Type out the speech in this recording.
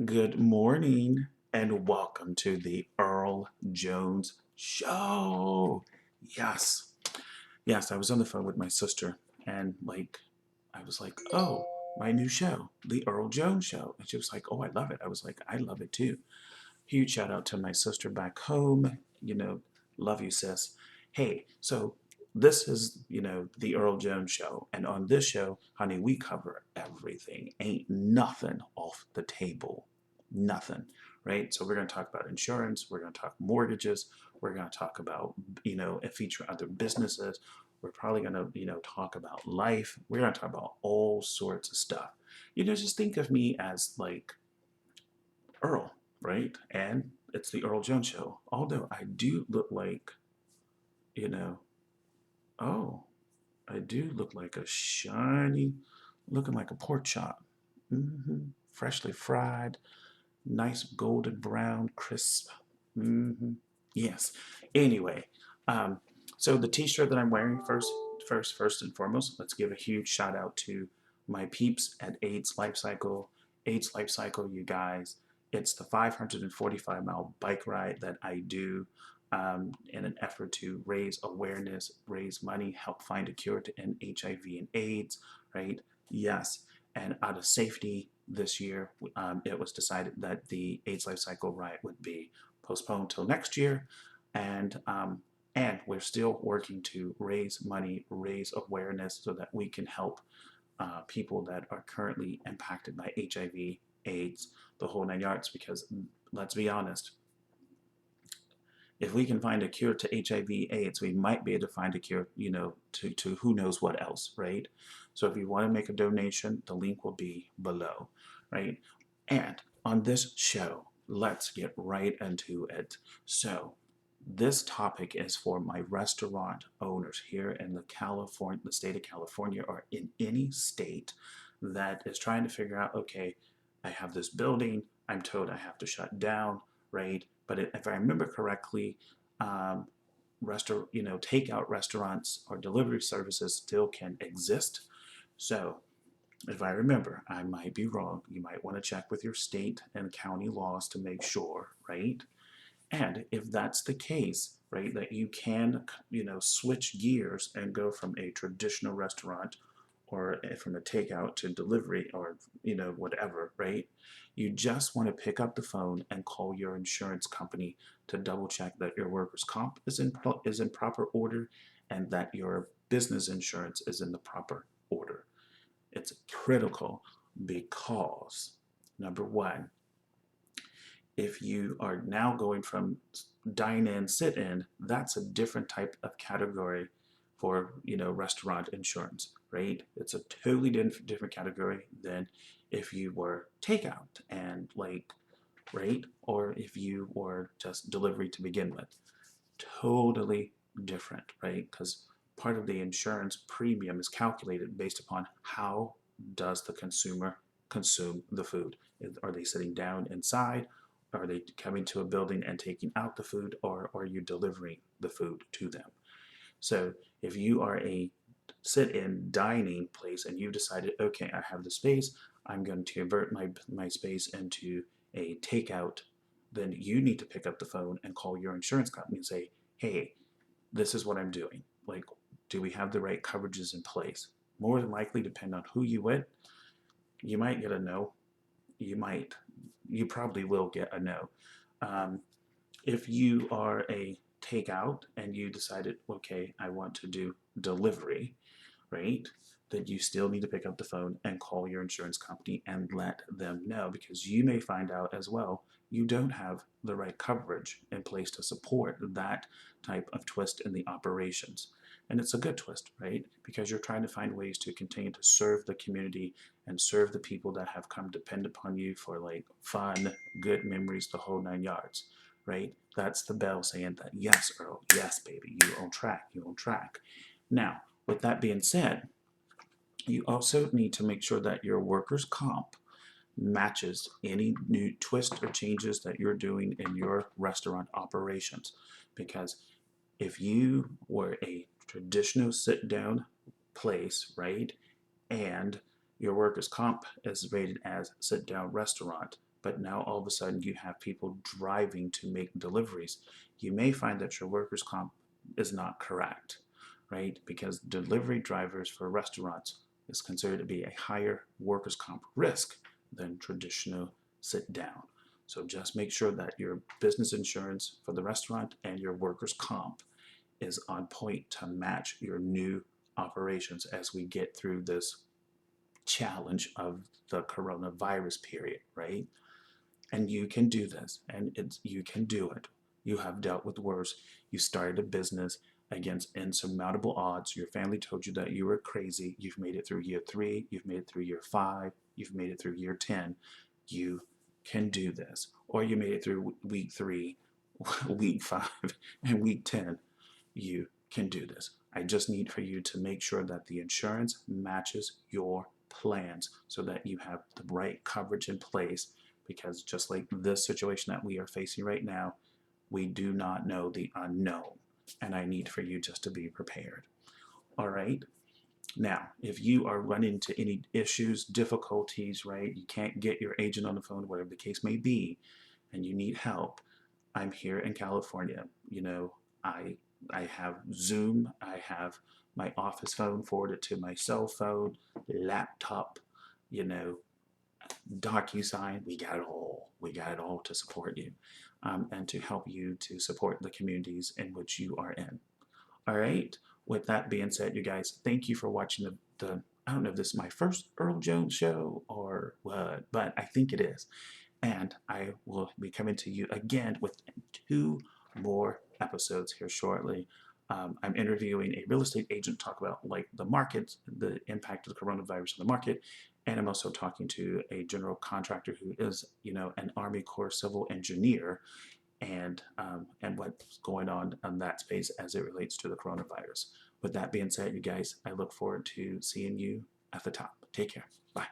Good morning and welcome to the Earl Jones Show. Yes, yes, I was on the phone with my sister and I was like, oh, my new show, the Earl Jones Show. And she was like, oh, I love it. I was like, I love it too. Huge shout out to my sister back home. Love you, sis. Hey, so this is, the Earl Jones Show. And on this show, honey, we cover everything. Ain't nothing off the table. Nothing, right? So we're going to talk about insurance. We're going to talk mortgages. We're going to talk about, and feature other businesses. We're probably going to, talk about life. We're going to talk about all sorts of stuff. Just think of me as like Earl, right? And it's the Earl Jones Show. Although I do look like, you know, oh, I do look like a shiny, looking like a pork chop. Freshly fried, nice golden brown, crisp. Yes. Anyway, um, so the T-shirt that I'm wearing first and foremost, let's give a huge shout out to my peeps at AIDS Life Cycle. AIDS Life Cycle, you guys, it's the 545-mile bike ride that I do in an effort to raise awareness, raise money, help find a cure to end HIV and AIDS, right? Yes. And out of safety this year, it was decided that the AIDS Life Cycle ride would be postponed till next year. And we're still working to raise money, raise awareness so that we can help people that are currently impacted by HIV, AIDS, the whole nine yards. Because let's be honest, if we can find a cure to HIV/AIDS, we might be able to find a cure, to who knows what else, right? So if you want to make a donation, the link will be below, right? And on this show, let's get right into it. So this topic is for my restaurant owners here in the state of California, or in any state that is trying to figure out, okay, I have this building, I'm told I have to shut down, right? But if I remember correctly, um, takeout restaurants or delivery services still can exist. So if I remember, I might be wrong. You might want to check with your state and county laws to make sure, right? And if that's the case, right, that you can, switch gears and go from a traditional restaurant or from a takeout to delivery or, whatever, right? You just want to pick up the phone and call your insurance company to double check that your workers' comp is in proper order and that your business insurance is in the proper order. It's critical because, number one, if you are now going from dine in, sit in, that's a different type of category for restaurant insurance, right? It's a totally different category than if you were takeout and right, or if you were just delivery to begin with. Totally different, right? Because part of the insurance premium is calculated based upon how does the consumer consume the food. Are they sitting down inside? Are they coming to a building and taking out the food, or are you delivering the food to them? So if you are a sit-in dining place and you've decided, okay, I have the space, I'm going to convert my space into a takeout, then you need to pick up the phone and call your insurance company and say, hey, this is what I'm doing. Like, do we have the right coverages in place? More than likely, depending on who you with, you might get a no. You probably will get a no. Um, if you are a takeout and you decided, okay, I want to do delivery, right? That you still need to pick up the phone and call your insurance company and let them know, because you may find out as well you don't have the right coverage in place to support that type of twist in the operations. And it's a good twist, right? Because you're trying to find ways to continue to serve the community and serve the people that have come depend upon you for fun, good memories, the whole nine yards, right? That's the bell saying that, yes, Earl, yes, baby, you on track, you on track. Now, with that being said, you also need to make sure that your workers' comp matches any new twists or changes that you're doing in your restaurant operations. Because if you were a traditional sit down place, right, and your workers' comp is rated as sit down restaurant, but now all of a sudden you have people driving to make deliveries. You may find that your workers' comp is not correct, right? Because delivery drivers for restaurants is considered to be a higher workers' comp risk than traditional sit down. So just make sure that your business insurance for the restaurant and your workers' comp is on point to match your new operations as we get through this challenge of the coronavirus period, right? And you can do this, and you can do it. You have dealt with worse. You started a business against insurmountable odds. Your family told you that you were crazy. You've made it through year 3, you've made it through year 5, you've made it through year 10. You can do this. Or you made it through week 3, week 5, and week 10. You can do this. I just need for you to make sure that the insurance matches your plans so that you have the right coverage in place, because just like this situation that we are facing right now, we do not know the unknown, and I need for you just to be prepared. All right? Now, if you are running into any issues, difficulties, right, you can't get your agent on the phone, whatever the case may be, and you need help, I'm here in California. You know, I have Zoom, I have my office phone forwarded to my cell phone, laptop, you know, DocuSign. We got it all. We got it all to support you, and to help you to support the communities in which you are in. All right. With that being said, you guys, thank you for watching the I don't know if this is my first Earl Jones show or what, but I think it is. And I will be coming to you again with 2 more episodes here shortly. I'm interviewing a real estate agent to talk about like the market, the impact of the coronavirus on the market, and I'm also talking to a general contractor who is, you know, an Army Corps civil engineer, and what's going on that space as it relates to the coronavirus. With that being said, you guys, I look forward to seeing you at the top. Take care. Bye.